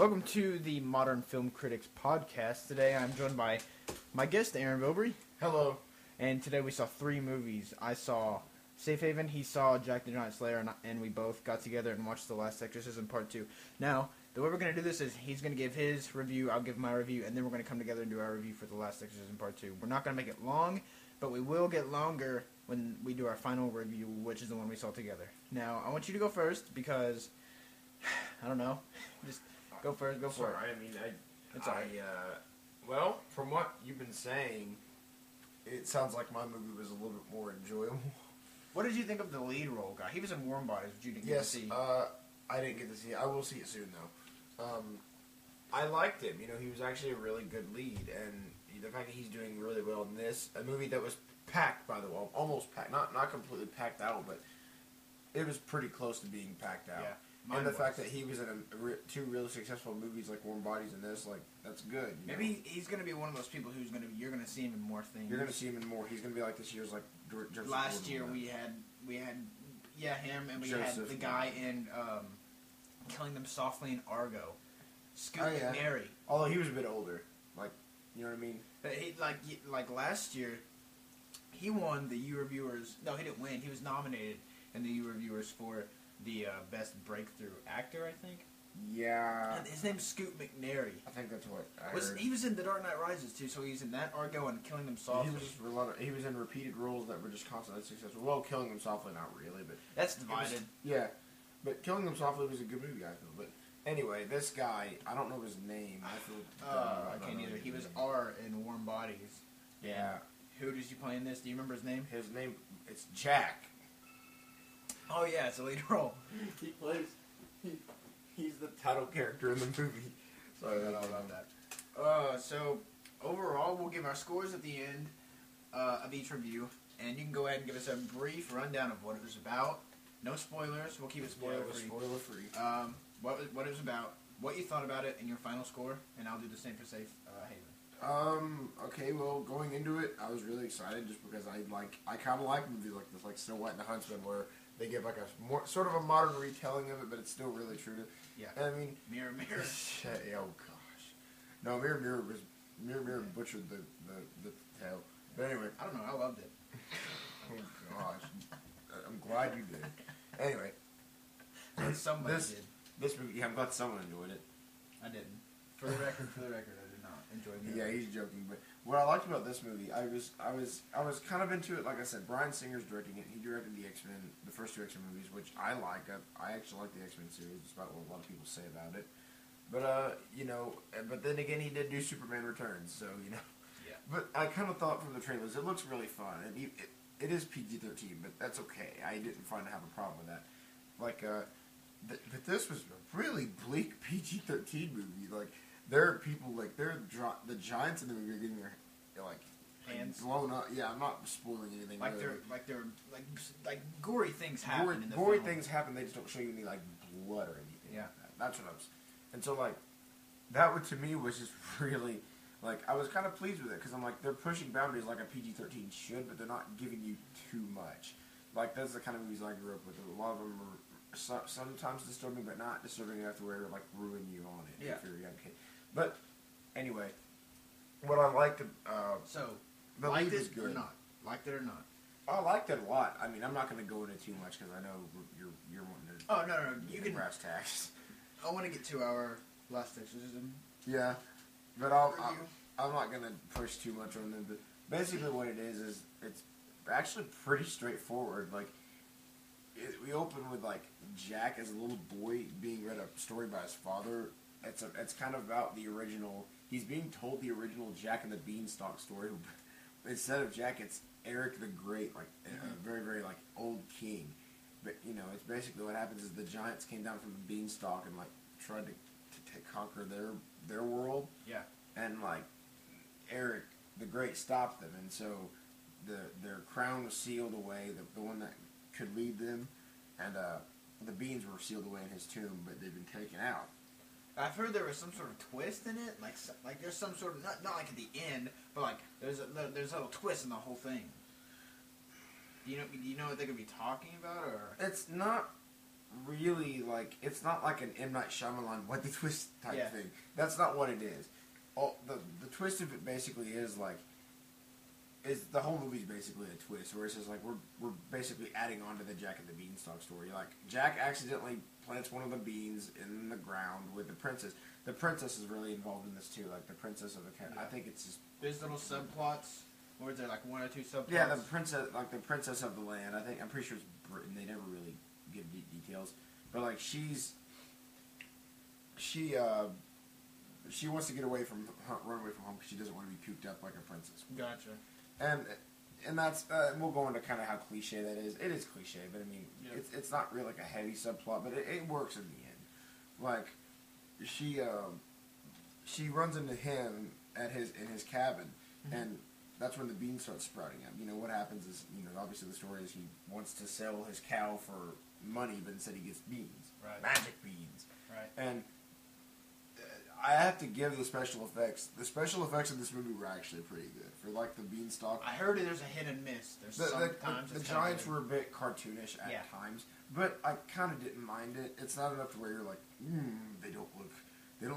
Welcome to the Modern Film Critics Podcast. Today I'm joined by my guest, Aaron Vilbury. Hello. And today we saw 3 movies. I saw Safe Haven, he saw Jack the Giant Slayer, and we both got together and watched The Last Exorcism Part 2. Now, the way we're going to do this is he's going to give his review, I'll give my review, and then we're going to come together and do our review for The Last Exorcism Part 2. We're not going to make it long, but we will get longer when we do our final review, which is the one we saw together. Now, I want you to go first because, I don't know, just go first, go for it. I mean, It's alright. Well, from what you've been saying, it sounds like my movie was a little bit more enjoyable. What did you think of the lead role guy? He was in Warm Bodies, which you didn't get to see. I didn't get to see it. I will see it soon, though. I liked him. You know, he was actually a really good lead, and the fact that he's doing really well in this, a movie that was packed, by the way, almost packed, not completely packed out, but it was pretty close to being packed out. Yeah. And the fact that he was in two really successful movies like Warm Bodies and this, like, that's good. Maybe he's going to be one of those people who's going to you're going to see him in more things. You're going to see him in more. He's going to be like this year's, like, Joseph Last year Gordon. we had him, and we Joseph, had the guy in Killing Them Softly in Argo, Scoot yeah. McNairy. Although he was a bit older. Like, you know what I mean? But he, like last year, he won the U Reviewers. No, he didn't win. He was nominated in the U Reviewers for the Best Breakthrough Actor, I think. Yeah. And his name's Scoot McNairy. I think that's what I heard. He was in The Dark Knight Rises, too, so he's in that, Argo, and Killing Them Softly. He was in repeated roles that were just constantly successful. Well, Killing Them Softly, not really, but... That's divided. Yeah. But Killing Them Softly was a good movie, I feel. But anyway, this guy, I don't know his name. I feel... I can't either. He was R in Warm Bodies. Yeah. Who does he play in this? Do you remember his name? His name, it's Jack. Oh yeah, it's a lead role. He plays... He's the title character in the movie. Sorry, I love that. So, overall, we'll give our scores at the end of each review, and you can go ahead and give us a brief rundown of what it was about. No spoilers. We'll keep it spoiler-free. Spoiler-free. What it was about, what you thought about it, and your final score, and I'll do the same for Safe Haven. Okay, well, going into it, I was really excited just because I kind of like movies like this, like Snow White and the Huntsman, where they give like a more sort of a modern retelling of it, but it's still really true to. Yeah. And I mean, Mirror, mirror. Oh gosh. No, Mirror Mirror butchered the tale. But anyway, I don't know. I loved it. Oh gosh. I'm glad you did. Anyway, Somebody did. This movie, yeah, I'm glad someone enjoyed it. I didn't. For the record, I did not enjoy it. Yeah, he's joking. But what I liked about this movie, I was kind of into it. Like I said, Bryan Singer's directing it. He directed the X-Men, the first 2 X-Men movies, which I like. I actually like the X-Men series, despite what a lot of people say about it. But you know, but then again, he did do Superman Returns, so you know. Yeah. But I kind of thought from the trailers, it looks really fun, and it is PG-13, but that's okay. I didn't find to have a problem with that. Like, but this was a really bleak PG-13 movie. Like, there are people, like, the giants in the movie are getting their, like, hands blown up. Yeah, I'm not spoiling anything. Like really. like gory things happen in the gory film. things happen. They just don't show you any like blood or anything. Yeah, like that. That's what I was. And so like, that to me was just really, like, I was kind of pleased with it because I'm like, they're pushing boundaries like a PG-13 should, but they're not giving you too much. Like, that's the kind of movies I grew up with. A lot of them are sometimes disturbing, but not disturbing enough to where it like ruin you on it. Yeah. If you're a young kid. But anyway, what I liked. So, the liked lead was it good. or not? Liked it or not? I liked it a lot. I mean, I'm not going to go into too much because I know you're wanting to. Oh no, you can. Brass tacks. I want to get to our Last Exorcism. Yeah, but I'm not going to push too much on them. But basically, what it is it's actually pretty straightforward. Like, we open with like Jack as a little boy being read a story by his father. It's kind of about the original. He's being told the original Jack and the Beanstalk story. Instead of Jack, it's Eric the Great, like a very, very like old king. But you know, it's basically what happens is the giants came down from the beanstalk and like tried to conquer their world. Yeah. And like Eric the Great stopped them, and so their crown was sealed away, the one that could lead them, and the beans were sealed away in his tomb, but they've been taken out. I've heard there was some sort of twist in it, like there's some sort of not like at the end, but like there's a little twist in the whole thing. Do you know what they could be talking about, or it's not really like it's not like an M. Night Shyamalan what the twist type Yeah. thing. That's not what it is. The twist of it basically is like is the whole movie's basically a twist where it's just like we're basically adding on to the Jack and the Beanstalk story. Like Jack accidentally plants one of the beans in the ground with the princess. The princess is really involved in this too, like the princess of the cat. Yeah. I think it's just There's little subplots. Or is there like one or two subplots? yeah, the princess of the land. I'm pretty sure it's Britain. They never really give details, but like she wants to get away from run away from home because she doesn't want to be cooped up like a princess. Gotcha. And that's we'll go into kind of how cliche that is. It is cliche, but I mean it's not really like a heavy subplot, but it works in the end. Like she runs into him in his cabin, and that's when the beans start sprouting up. You know what happens is obviously the story is he wants to sell his cow for money, but instead he gets beans, Right. magic beans, Right. and I have to give the special effects. The special effects in this movie were actually pretty good for like the beanstalk. I heard there's a hit and miss. There's sometimes the giants were a bit cartoonish at times, but I kind of didn't mind it. It's not enough to where you're like, they don't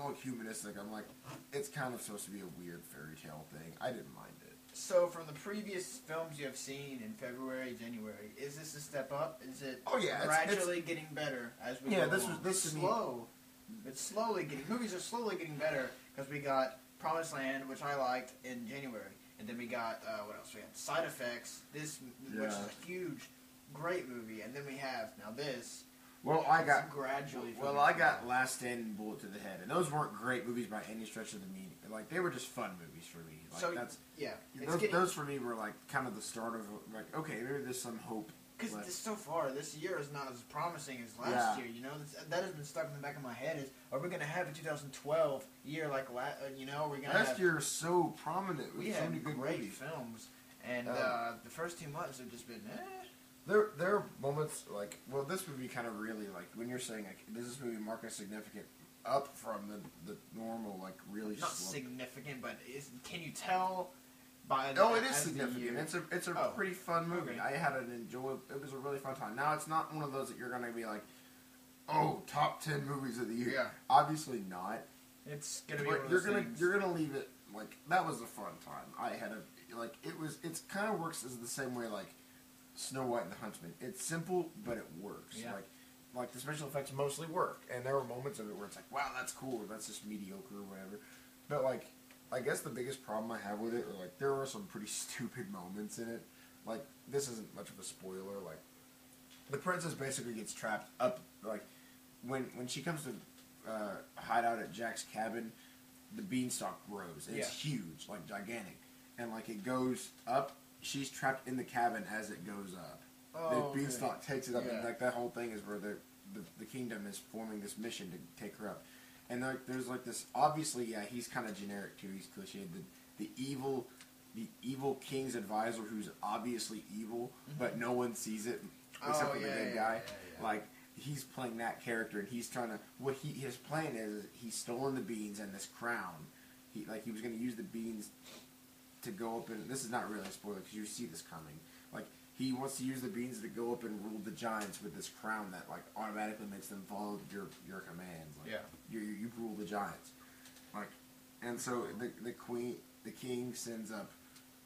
look humanistic. I'm like, it's kind of supposed to be a weird fairy tale thing. I didn't mind it. So from the previous films you have seen in February, January, is this a step up? Is it gradually getting better as we go along? This slow. It's slowly getting. Movies are slowly getting better because we got Promised Land, which I liked in January, and then we got what else? We had Side Effects, which is a huge, great movie, and then we have now this. Well, I got gradually. I got Last Stand and Bullet to the Head, and those weren't great movies by any stretch of the meaning. Like they were just fun movies for me. Like, so those for me were like kind of the start of like okay, maybe there's some hope. Because so far, this year is not as promising as last year. You know, that has been stuck in the back of my head. Is are we going to have a 2012 year like you know? We're gonna last year is so prominent. We so had many good great movies. films, and the first 2 months have just been. There are moments like this movie kind of really like when you're saying like does this movie mark a significant up from the normal like really not slow. Significant, but can you tell? It is significant. It's a pretty fun movie. Okay. I had it was a really fun time. Now it's not one of those that you're gonna be like, oh, top 10 movies of the year. Yeah. Obviously not. It's gonna be one of those things. You're gonna leave it like that was a fun time. I had it's kind of works as the same way like Snow White and the Huntsman. It's simple but it works. Yeah. Like the special effects mostly work, and there were moments of it where it's like, wow, that's cool, or that's just mediocre or whatever. But like. I guess the biggest problem I have with it, or like, there are some pretty stupid moments in it. Like, this isn't much of a spoiler. Like, the princess basically gets trapped up. Like, when she comes to hide out at Jack's cabin, the beanstalk grows. And it's huge, like gigantic, and like it goes up. She's trapped in the cabin as it goes up. The beanstalk takes it up, and like that whole thing is where the kingdom is forming this mission to take her up. And there's like this, obviously, he's kind of generic too, he's cliched, the evil king's advisor who's obviously evil, but no one sees it except for the good guy. Yeah. Like, he's playing that character, and he's trying to, his plan is he's stolen the beans and this crown. He was going to use the beans to go up, and this is not really a spoiler because you see this coming. Like, he wants to use the beans to go up and rule the giants with this crown that like automatically makes them follow your commands. Like, you rule the giants. Like, and so the king sends up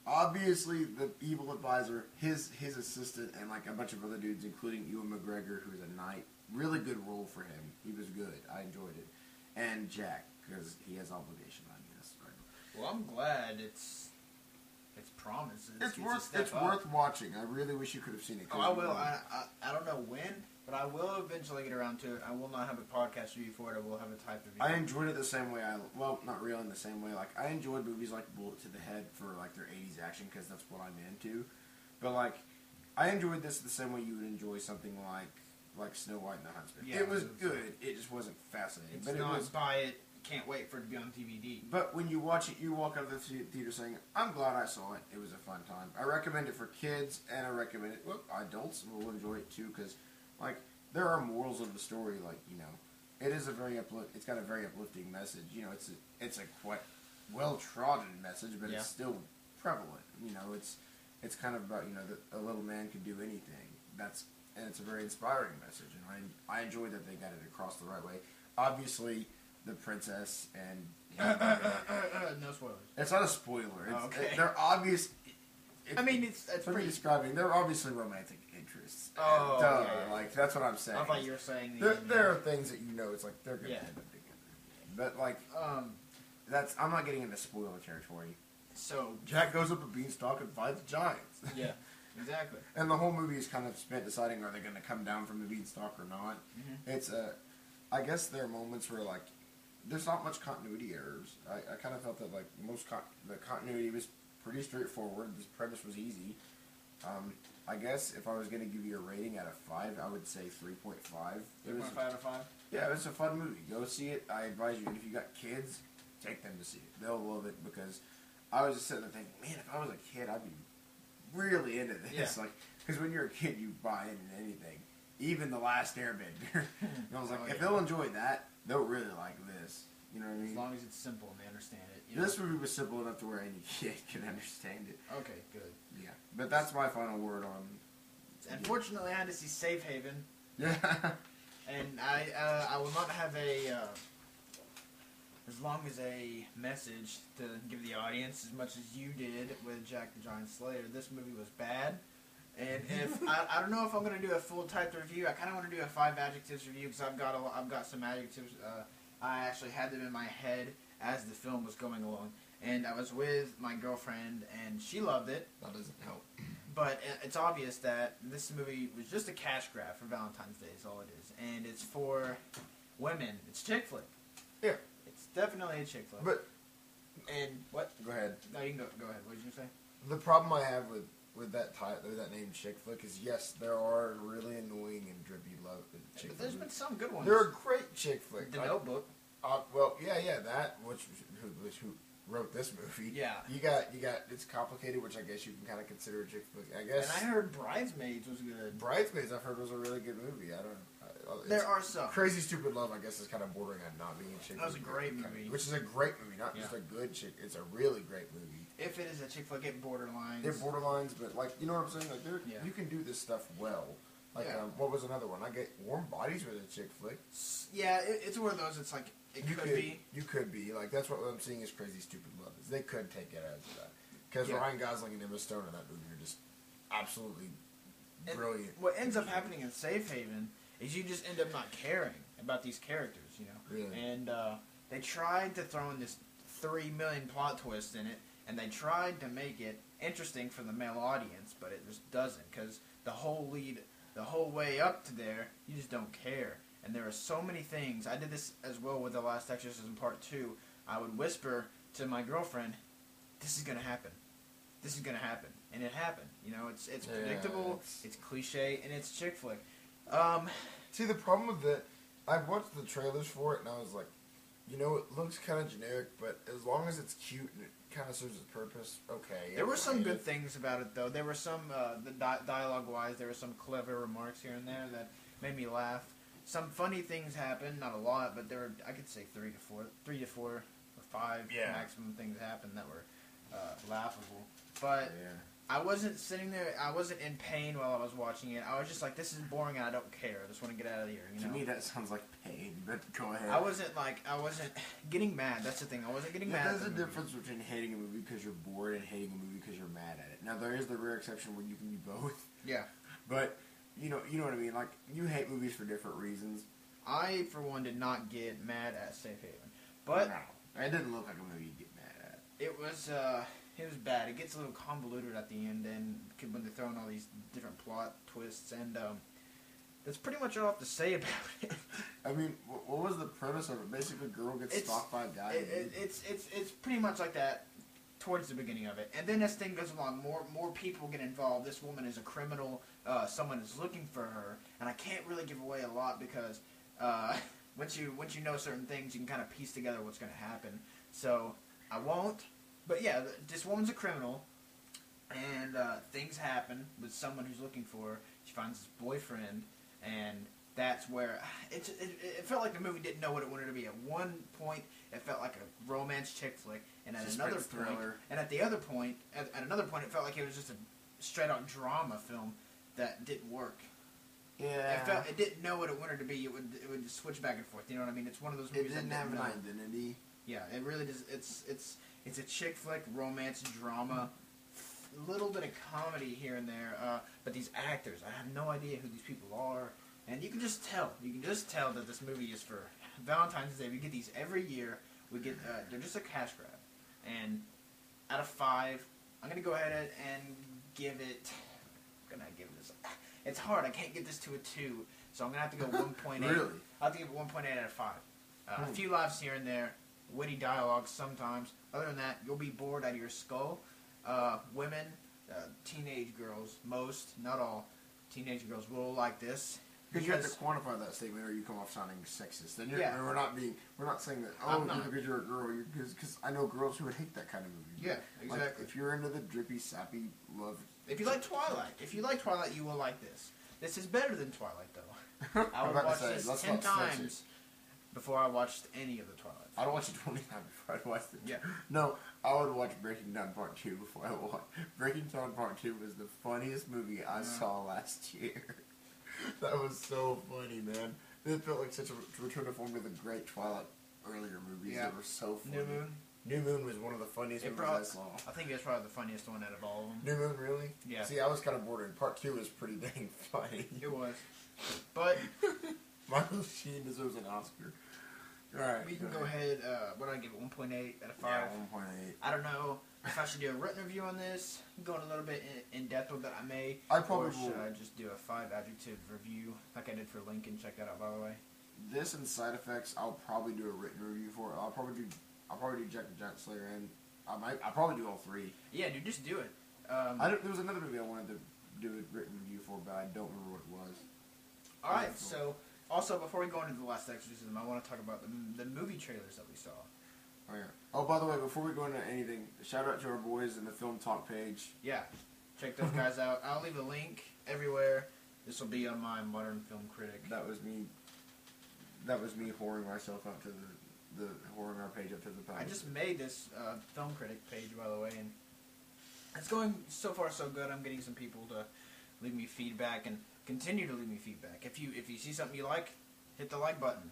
obviously the evil advisor, his assistant, and like a bunch of other dudes, including Ewan McGregor, who's a knight. Really good role for him. He was good. I enjoyed it. And Jack, because he has obligation, I guess. Right? Well, I'm glad it's promised. It's worth watching. I really wish you could have seen it. Oh, I will. I don't know when, but I will eventually get around to it. I will not have a podcast review for it. I will have a type review. I enjoyed it the same way. Not really in the same way. Like, I enjoyed movies like Bullet to the Head for like their 80s action because that's what I'm into. But like, I enjoyed this the same way you would enjoy something like Snow White and the Huntsman. Yeah, it was good. It just wasn't fascinating. It's but not it was, buy it. Can't wait for it to be on DVD. But when you watch it, you walk out of the theater saying, I'm glad I saw it. It was a fun time. I recommend it for kids, and I recommend it, adults will enjoy it too, because, like, there are morals of the story, like, you know, it is it's got a very uplifting message. You know, it's a quite well-trodden message, but it's still prevalent. You know, it's kind of about, you know, that a little man can do anything. and it's a very inspiring message, and I enjoy that they got it across the right way. Obviously, the princess and no spoilers. It's not a spoiler. It's, okay. They're obvious. I mean, it's pretty describing. They're obviously romantic interests. Oh, yeah. Like that's what I'm saying. I thought you were saying there are things that you know. It's like they're gonna end up together. But like, I'm not getting into spoiler territory. So Jack goes up a beanstalk and fights giants. Yeah, exactly. And the whole movie is kind of spent deciding are they going to come down from the beanstalk or not. Mm-hmm. It's I guess there are moments where like there's not much continuity errors. I kind of felt that like the continuity was pretty straightforward. This premise was easy. I guess if I was going to give you a rating out of 5, I would say 3.5. 3.5 out of 5? Yeah, it was a fun movie. Go see it. I advise you. And if you got kids, take them to see it. They'll love it because I was just sitting there thinking, man, if I was a kid, I'd be really into this. Yeah. Like, because when you're a kid, you buy into anything, even The Last Airbender. And I was like, if they'll enjoy that, they'll really like this. You know what I mean? As long as it's simple and they understand it. This movie was simple enough to where any kid can understand it. Okay, good. Yeah, but that's my final word on. Unfortunately, I had to see Safe Haven. Yeah. And I will not have as long as a message to give the audience as much as you did with Jack the Giant Slayer. This movie was bad. And if I don't know if I'm going to do a full typed review. I kind of want to do a 5 adjectives review because I've got some adjectives. I actually had them in my head as the film was going along. And I was with my girlfriend, and she loved it. That doesn't help. But it's obvious that this movie was just a cash grab for Valentine's Day is all it is. And it's for women. It's chick flick. Yeah. It's definitely a chick flick. But and what? Go ahead. No, you can go ahead. What did you say? The problem I have with that that name chick flick is yes, there are really annoying and drippy love chick But there's been some good ones. There are great chick flicks. The Notebook. Well, yeah, that who wrote this movie. Yeah. You got it's complicated, which I guess you can kind of consider a chick flick. I guess. And I heard Bridesmaids was good. Bridesmaids, I've heard was a really good movie. I don't know. There are some. Crazy Stupid Love, I guess, is kind of bordering on not being a chick flick. That was a great movie. Which is a great movie, not just a good chick. It's a really great movie. If it is a chick flick, it borderlines. It borderlines, but like you know what I'm saying? Like you can do this stuff well. Like what was another one? I get Warm Bodies with a chick flick. Yeah, it's one of those. It's like you could be like that's what I'm seeing is Crazy Stupid Love. Is they could take it as that because Ryan Gosling and Emma Stone in that movie are just absolutely brilliant. What ends up happening in Safe Haven is you just end up not caring about these characters, you know. Really? And they tried to throw in this 3 million plot twist in it, and they tried to make it interesting for the male audience, but it just doesn't because the whole way up to there, you just don't care. And there are so many things. I did this as well with The Last Exorcism Part 2. I would whisper to my girlfriend, "This is gonna happen. This is gonna happen," and it happened. You know, it's predictable, it's cliche, and it's chick flick. See, the problem with it, I watched the trailers for it, and I was like, you know, it looks kind of generic, but as long as it's cute and it kind of serves its purpose, okay. There were some good things about it, though. There were some, dialogue-wise, there were some clever remarks here and there that made me laugh. Some funny things happened, not a lot, but there were, I could say 3 to 4 or 5 maximum things happened that were laughable. But I wasn't sitting there, I wasn't in pain while I was watching it. I was just like, this is boring and I don't care. I just want to get out of here, you know? To me, that sounds like pain, but go ahead. I wasn't getting mad. That's the thing. I wasn't getting mad. There's a difference between hating a movie because you're bored and hating a movie because you're mad at it. Now, there is the rare exception where you can be both. Yeah. But, you know what I mean? Like, you hate movies for different reasons. I, for one, did not get mad at Safe Haven. But no, it didn't look like a movie you'd get mad at. It was bad. It gets a little convoluted at the end, and when they throw in all these different plot twists, and that's pretty much all I have to say about it. I mean, what was the premise of it? Basically, a girl gets stalked by a guy. It's pretty much like that towards the beginning of it, and then as thing goes along, more people get involved. This woman is a criminal. Someone is looking for her, and I can't really give away a lot because once you know certain things, you can kind of piece together what's going to happen. So I won't. But yeah, this woman's a criminal, and things happen with someone who's looking for her. She finds this boyfriend, and that's where it felt like the movie didn't know what it wanted to be. At one point, it felt like a romance chick flick, and at another point, thriller. And at another point, it felt like it was just a straight out drama film that didn't work. Yeah. It didn't know what it wanted to be. It would just switch back and forth. You know what I mean? It's one of those movies It didn't that have an know. identity. Yeah, it really does. It's a chick flick, romance, drama, a little bit of comedy here and there. But these actors, I have no idea who these people are, and you can just tell. You can just tell that this movie is for Valentine's Day. We get these every year. We get they're just a cash grab, and out of 5, I'm gonna go ahead and give it. I'm gonna give this. It's hard. I can't get this to a 2, so I'm gonna have to go 1.8. Really? I'll have to give it 1.8 out of 5. A few laughs here and there, witty dialogue sometimes. Other than that, you'll be bored out of your skull. Women, teenage girls, most, not all, teenage girls will like this. Because you have to quantify that statement, or you come off sounding sexist. Then Yeah. we're not saying that. Oh, because you're a girl. Because I know girls who would hate that kind of movie. Yeah, exactly. Like, if you're into the drippy, sappy love. If you like Twilight, you will like this. This is better than Twilight, though. I would about to watch say, this let's 10 not stretch times before I watched any of the Twilight. I'd watch it 20 times before I'd watch it. Yeah. No, I would watch Breaking Down Part 2 before I watch. Breaking Down Part 2 was the funniest movie I saw last year. That was so funny, man. It felt like such a return to form to the great Twilight earlier movies that were so funny. New Moon? New Moon was one of the funniest movies I saw. I think it's probably the funniest one out of all of them. New Moon, really? Yeah. See, I was kind of bored. Part 2 was pretty dang funny. It was. But Michael Sheen deserves an Oscar. Alright. we can go ahead, what do I give it, 1.8 out of 5? Yeah, 1.8. I don't know if I should do a written review on this, going a little bit in depth with it. I may. I probably or should will. I just do a 5 adjective review like I did for Lincoln? Check that out, by the way. This and Side Effects, I'll probably do a written review for it. I'll probably do Jack the Giant Slayer, and I'll probably do all 3. Yeah, dude, just do it. There was another movie I wanted to do a written review for, but I don't remember what it was. All right, so also before we go into the last exorcism, I want to talk about the movie trailers that we saw. Oh yeah. Oh, by the way, before we go into anything, shout out to our boys in the Film Talk page. Yeah, check those guys out. I'll leave a link everywhere. This will be on my Modern Film Critic. That was me whoring myself out to the whoring our page up to the page. I just made this Film Critic page, by the way, and it's going so far so good. I'm getting some people to leave me feedback and continue to leave me feedback. If you see something you like, hit the like button.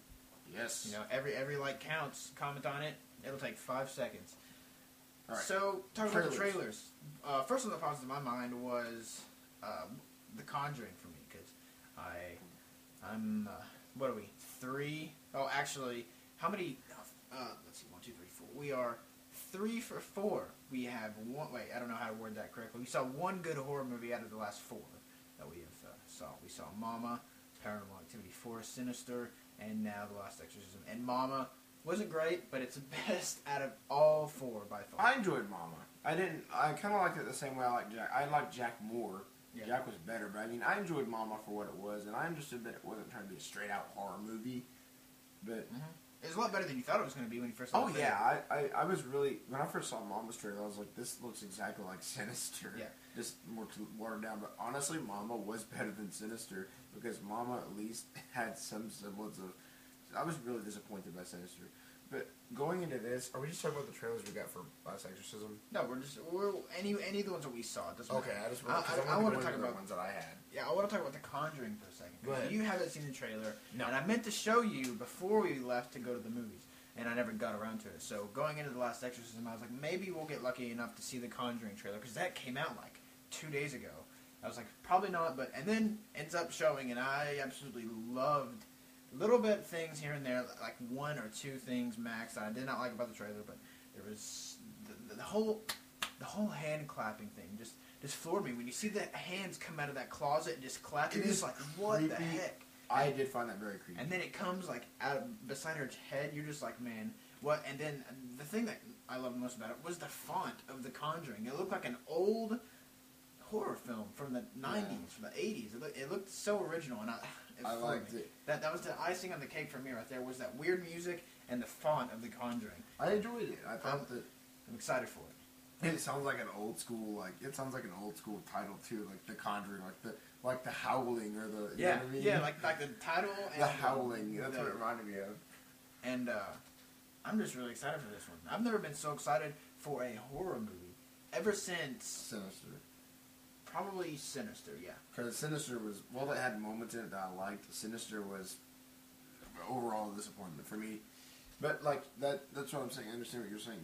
Yes. You know, every like counts. Comment on it. It'll take 5 seconds. All right. So, talking about the trailers. First one that popped into my mind was The Conjuring for me, because I'm what are we? 3? Oh, actually, how many? Let's see, 1, 2, 3, 4. We are 3 for 4. We have one. Wait, I don't know how to word that correctly. We saw one good horror movie out of the last 4 that we have saw. We saw Mama, Paranormal Activity 4, Sinister, and now The Last Exorcism. And Mama wasn't great, but it's the best out of all 4 by far. I enjoyed Mama. I kind of liked it the same way I liked Jack. I liked Jack more. Yeah. Jack was better, but I mean, I enjoyed Mama for what it was, and I understood that it wasn't trying to be a straight out horror movie. But it was a lot better than you thought it was going to be when you first saw it. Oh yeah, I was really, when I first saw Mama's trailer, I was like, this looks exactly like Sinister. Yeah. Just more watered down. But honestly, Mama was better than Sinister because Mama at least had some semblance of. I was really disappointed by Sinister. But going into this, are we just talking about the trailers we got for Last Exorcism? No, we're any of the ones that we saw. It doesn't okay, matter. I want to talk about the ones that I had. Yeah, I want to talk about The Conjuring for a second. Go ahead. You haven't seen the trailer, no. And I meant to show you before we left to go to the movies, and I never got around to it. So going into The Last Exorcism, I was like, maybe we'll get lucky enough to see The Conjuring trailer, because that came out like 2 days ago. I was like, probably not, but and then ends up showing, and I absolutely loved little bit things here and there, like 1 or 2 things max that I did not like about the trailer, but there was the whole hand clapping thing just floored me. When you see the hands come out of that closet and just clap, you're just like, what the heck? I did find that very creepy. And then it comes like out beside her head. You're just like, man, what? And then the thing that I loved most about it was the font of The Conjuring. It looked like an old horror film from the 90s, from the 80s. It looked so original, and I liked it. That was the icing on the cake for me right there, was that weird music and the font of The Conjuring. I enjoyed it. I thought that I'm excited for it. It sounds like an old school, title too, like The Conjuring, like the Howling or the you know what I mean? Yeah, like the title and the Howling. That's what it reminded me of. And I'm just really excited for this one. I've never been so excited for a horror movie ever since Sinister. Probably Sinister, yeah. Because Sinister was, well, it had moments in it that I liked. Sinister was overall a disappointment for me. But like that's what I'm saying. I understand what you're saying.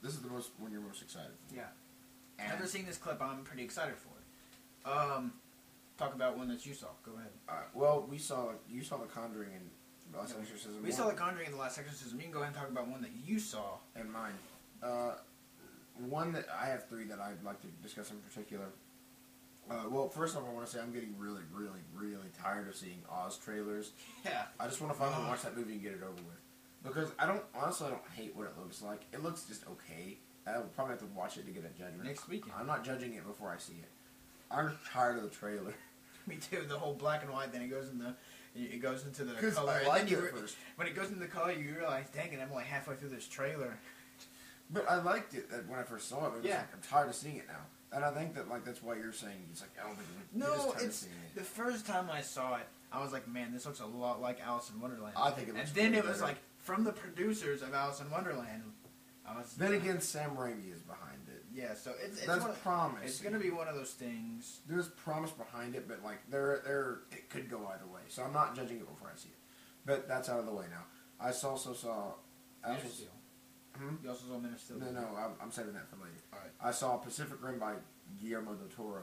This is the most one you're most excited for. Yeah. And After seeing this clip, I'm pretty excited for it. Talk about one that you saw. Go ahead. Well, you saw The Conjuring and The Last Exorcism. We saw The Conjuring and The Last Exorcism. You can go ahead and talk about one that you saw. And mine. One that I have three that I'd like to discuss in particular. Well, first off, I want to say I'm getting really, really, really tired of seeing Oz trailers. Yeah. I just want to finally watch that movie and get it over with. Because I don't hate what it looks like. It looks just okay. I would probably have to watch it to get a judgment. Next weekend. I'm not judging it before I see it. I'm tired of the trailer. Me too. The whole black and white. Then it goes into the Because color. I liked it at first. When it goes into the color, you realize, dang it, I'm only halfway through this trailer. But I liked it when I first saw it. But Yeah. I'm tired of seeing it now. And I think that that's why you're saying it's like I don't think you're just tired of seeing it. The first time I saw it, I was like, man, this looks a lot like Alice in Wonderland. I think it looks. And then it was like from the producers of Alice in Wonderland. Then again, Sam Raimi is behind it. Yeah, so it's that's promise. It's gonna be one of those things. There's promise behind it, but like it could go either way. So I'm not judging it before I see it. But that's out of the way now. I also saw. Man of Steel. You also saw Man of Steel. No, I'm saving that for later. All right. I saw Pacific Rim by Guillermo del Toro.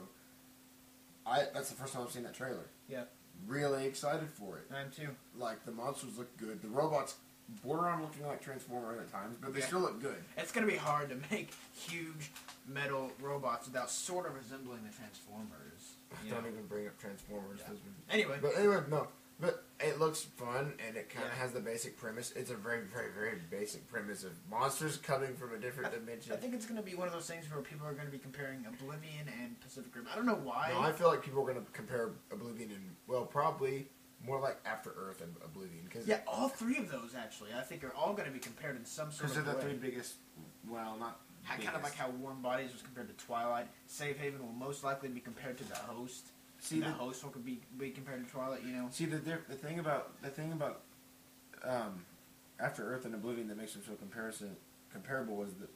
That's the first time I've seen that trailer. Yeah. Really excited for it. I am too. Like, the monsters look good. The robots border on looking like Transformers at times, but they still look good. It's going to be hard to make huge metal robots without sort of resembling the Transformers. Don't even bring up Transformers. Yeah. Anyway. But no. But it looks fun, and it kind of has the basic premise. It's a very, very, very basic premise of monsters coming from a different dimension. I think it's going to be one of those things where people are going to be comparing Oblivion and Pacific Rim. I don't know why. No, I feel like people are going to compare Oblivion and, well, probably more like After Earth and Oblivion. Yeah, all three of those, actually, I think are all going to be compared in some sort of way. Because they're the three biggest, well, not biggest. Kind of like how Warm Bodies was compared to Twilight. Safe Haven will most likely be compared to The Host. See, the Host will be compared to Twilight, you know. See, the thing about After Earth and Oblivion that makes them so comparable is that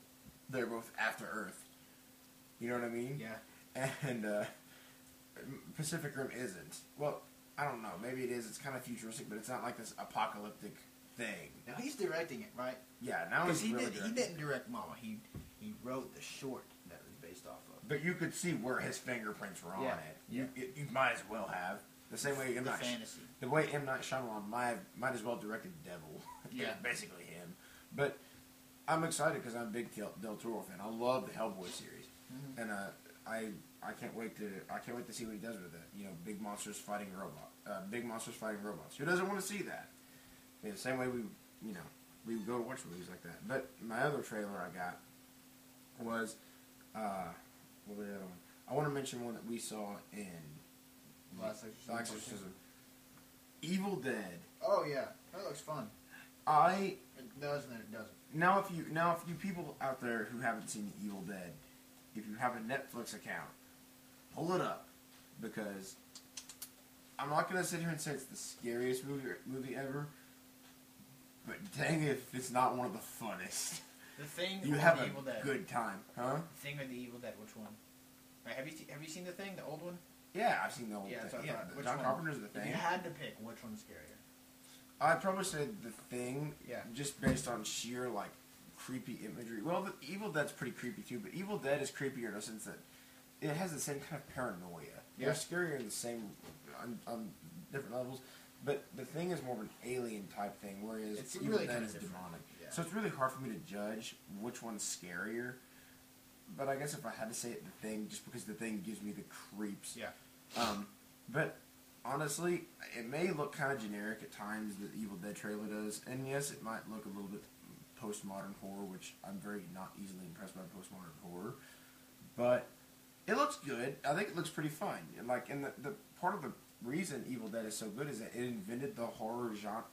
they're both After Earth. You know what I mean? Yeah. And Pacific Rim isn't. Well, I don't know. Maybe it is. It's kind of futuristic, but it's not like this apocalyptic thing. Now he's directing it, right? Yeah. Now he's really he didn't direct Mama. He wrote the short that it was based off of. But you could see where his fingerprints were on it. Yeah. You might as well have. The same way M. Night fantasy. The way M. Night Shyamalan might as well directed Devil. Yeah. Basically him. But I'm excited because I'm a big Del Toro fan. I love the Hellboy series. Mm-hmm. And I can't wait to see what he does with it. You know, big monsters fighting robots. Who doesn't want to see that? Yeah, the same way we go to watch movies like that. But my other trailer I got was what was the other one? I want to mention one that we saw in Last Exorcism. Evil Dead. Oh yeah, that looks fun. It does and then it doesn't. Now if you people out there who haven't seen Evil Dead, if you have a Netflix account, pull it up, because I'm not gonna sit here and say it's the scariest movie ever, but dang if it's not one of the funnest. The Thing. You or have the a Evil Dead? good time, huh? The Thing or the Evil Dead? Which one? Right, have you seen The Thing, the old one? Yeah, I've seen the old Thing. Yeah, Which John one? Carpenter's The Thing. If you had to pick, which one's scarier? I'd probably say The Thing. Yeah. Just based on sheer creepy imagery. Well, the Evil Dead's pretty creepy too, but Evil Dead is creepier in the sense that it has the same kind of paranoia. Yeah. They're scarier in the same on different levels, but The Thing is more of an alien type thing, whereas It's Evil really Dead kind is of different. demonic. Yeah. So it's really hard for me to judge which one's scarier. But I guess if I had to say it, The Thing, just because The Thing gives me the creeps. Yeah. But honestly, it may look kind of generic at times, the Evil Dead trailer does, and yes, it might look a little bit postmodern horror, which I'm very not easily impressed by postmodern horror, but it looks good. I think it looks pretty fun. And the part of the reason Evil Dead is so good is that it invented the horror genre,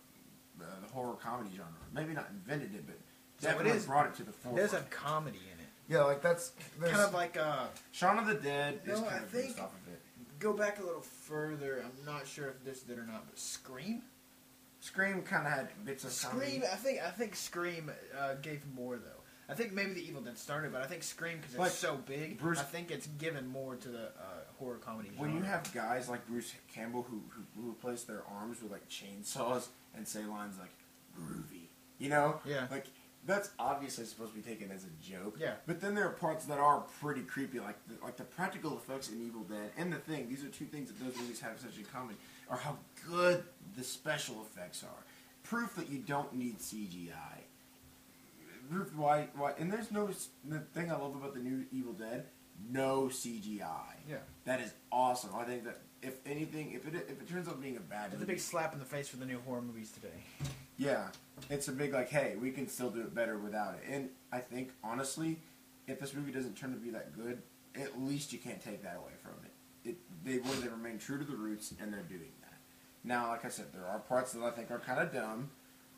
the horror comedy genre. Maybe not invented it, but definitely brought it to the forefront. There's a comedy in it. Yeah, that's kind of like Shaun of the Dead is No, kind I of think- based off of it. Go back a little further. I'm not sure if this did or not, but Scream. Scream kind of had bits of comedy. Scream. I think Scream gave more though. I think maybe the Evil Dead started, but I think Scream, because it's Like, so big, Bruce- I think it's given more to the horror comedy genre. When you have guys like Bruce Campbell who replace their arms with like chainsaws and say lines like groovy, you know, Yeah. like that's obviously supposed to be taken as a joke. Yeah. But then there are parts that are pretty creepy, like the practical effects in Evil Dead and The Thing. These are two things that those movies have such in common, are how good the special effects are. Proof that you don't need CGI. Proof why? And there's the thing I love about the new Evil Dead, no CGI. Yeah. That is awesome. I think that if anything, if it turns out being a bad It's a movie, big slap in the face for the new horror movies today. yeah, it's a big like, hey, we can still do it better without it. And I think honestly, if this movie doesn't turn to be that good, at least you can't take that away from it. They remain true to the roots, and they're doing that. Now, like I said, there are parts that I think are kind of dumb.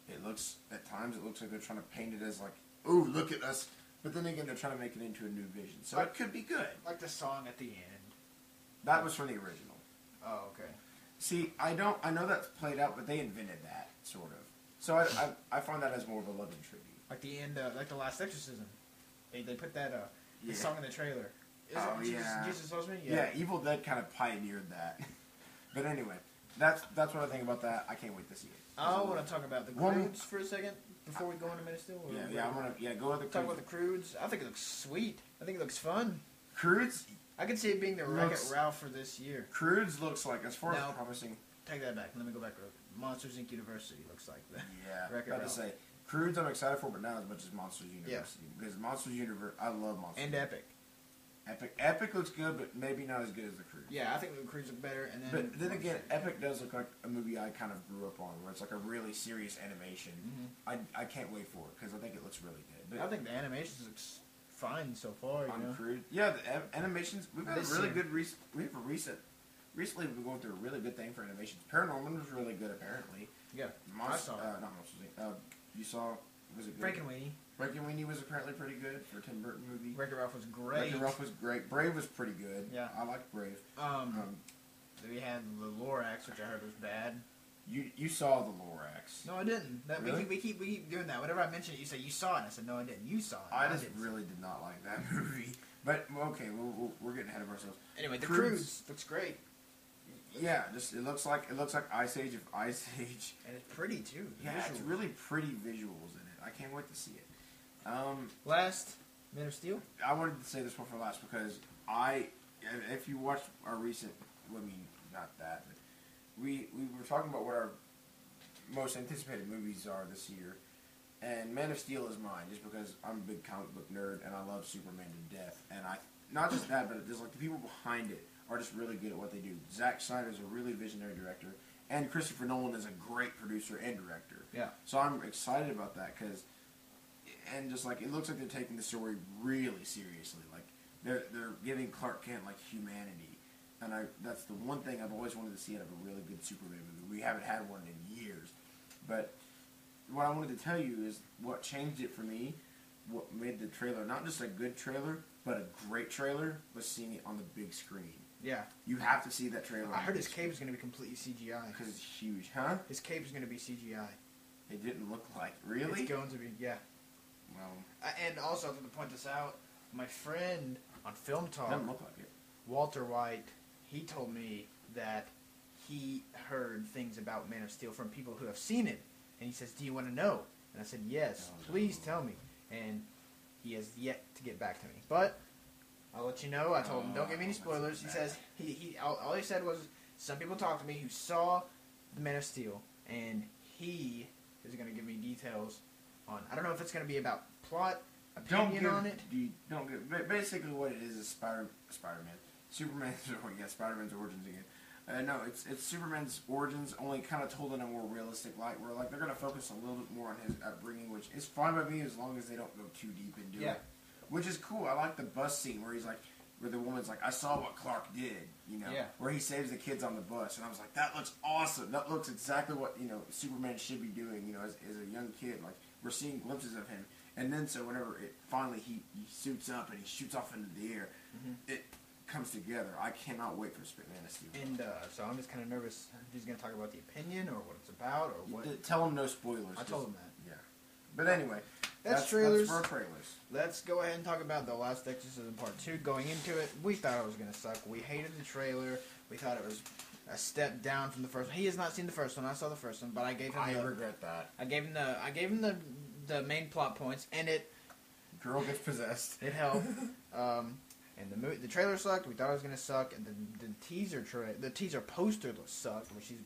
At times it looks like they're trying to paint it as like, ooh, look at us. But then again, they're trying to make it into a new vision. So it could be good. Like the song at the end. That was from the original. Oh, okay. See, I know that's played out, but they invented that, sort of. So I find that as more of a loving tribute. Like the end, like the last exorcism. They put that Yeah. the song in the trailer. Is Oh, it Jesus, yeah. Jesus Loves Me? Yeah, Evil Dead kind of pioneered that. But anyway, that's what I think about that. I can't wait to see it. I want to talk about the Croods for a second before we go into Man of Steel. I want to go with the talk Croods. about the Croods. I think it looks sweet. I think it looks fun. Croods. I could see it being the Wreck-It Ralph for this year. Croods looks like, as far as Now- promising. Take that back. Let me go back. Monsters Inc. University looks like that. Yeah, Wreck-It about to Ralph. say Croods. I'm excited for, but not as much as Monsters University because Monsters University. I love Monsters. And Epic. Epic looks good, but maybe not as good as the Croods. Yeah, I think the Croods look better. And then, But then again, Epic does look like a movie I kind of grew up on, where it's like a really serious animation. I can't wait for it because I think it looks really good. But I think the animations looks fine so far. You know? Croods, yeah, the animations. We've had This a really year. good. We have a recent. Recently, we've been going through a really good thing for animations. Paranorman was really good, apparently. Yeah, I saw it. Not Monsters Inc. You saw? Was it good? Frank and Weenie. Frankenweenie was apparently pretty good for a Tim Burton movie. Wreck-It Ralph was great. Wreck-It Ralph was great. Brave was pretty good. Yeah. I liked Brave. We had the Lorax, which I heard was bad. You saw the Lorax. No, I didn't. Really? We keep doing that. Whenever I mention it, you say you saw it. I said no, I didn't. You saw it. I just didn't. really did not like that movie. But okay, we're getting ahead of ourselves. Anyway, the Croods. Croods looks great, Yeah, just it looks like Ice Age if Ice Age. and it's pretty too. The Yeah, it's visuals. really pretty visuals in it. I can't wait to see it. Last Man of Steel. I wanted to say this one for last because if you watched our recent, I mean, not that, but we were talking about what our most anticipated movies are this year, and Man of Steel is mine just because I'm a big comic book nerd and I love Superman to death, and not just that, but just like the people behind it are just really good at what they do. Zack Snyder is a really visionary director, and Christopher Nolan is a great producer and director. Yeah. So I'm excited about that because. And just like it looks like they're taking the story really seriously, like they're giving Clark Kent like humanity, and that's the one thing I've always wanted to see out of a really good Superman movie. We haven't had one in years, but what I wanted to tell you is what changed it for me, what made the trailer not just a good trailer but a great trailer was seeing it on the big screen. Yeah. You have to see that trailer. I heard his cape is going to be completely CGI. because it's huge, huh? His cape is going to be CGI. It didn't look like really. It's going to be, yeah. Well, And also, to point this out, my friend on Film it Talk, doesn't look like it. Walter White, he told me that he heard things about Man of Steel from people who have seen it. And he says, do you want to know? And I said, yes, please tell me. And he has yet to get back to me. But I'll let you know. I told him, don't give me any spoilers. He says, all he said was, some people talked to me who saw the Man of Steel, and he is going to give me details on, I don't know if it's going to be about plot, opinion on it. Don't give. Basically, what it is Spider-Man. Spider-Man's origins again. No, it's Superman's origins, only kind of told in a more realistic light. Where like they're going to focus a little bit more on his upbringing, which is fine by me as long as they don't go too deep into it. Which is cool. I like the bus scene where he's like, where the woman's like, I saw what Clark did, you know, where he saves the kids on the bus, and I was like, that looks awesome. That looks exactly what Superman should be doing, as a young kid. Like we're seeing glimpses of him, and then so whenever it finally he suits up and he shoots off into the air, it comes together. I cannot wait for Man of Steel. And so I'm just kind of nervous if he's going to talk about the opinion or what it's about or what. Tell him no spoilers. I told him that. Yeah. But anyway, that's trailers. That's for our trailers. Let's go ahead and talk about The Last Exorcism Part 2. Going into it, we thought it was going to suck. We hated the trailer. We thought it was a step down from the first one. He has not seen the first one. I saw the first one, but I gave him regret that. I gave him the main plot points, and it... Girl gets possessed. It helped. And the trailer sucked. We thought it was gonna suck. And the teaser poster sucked. Where she's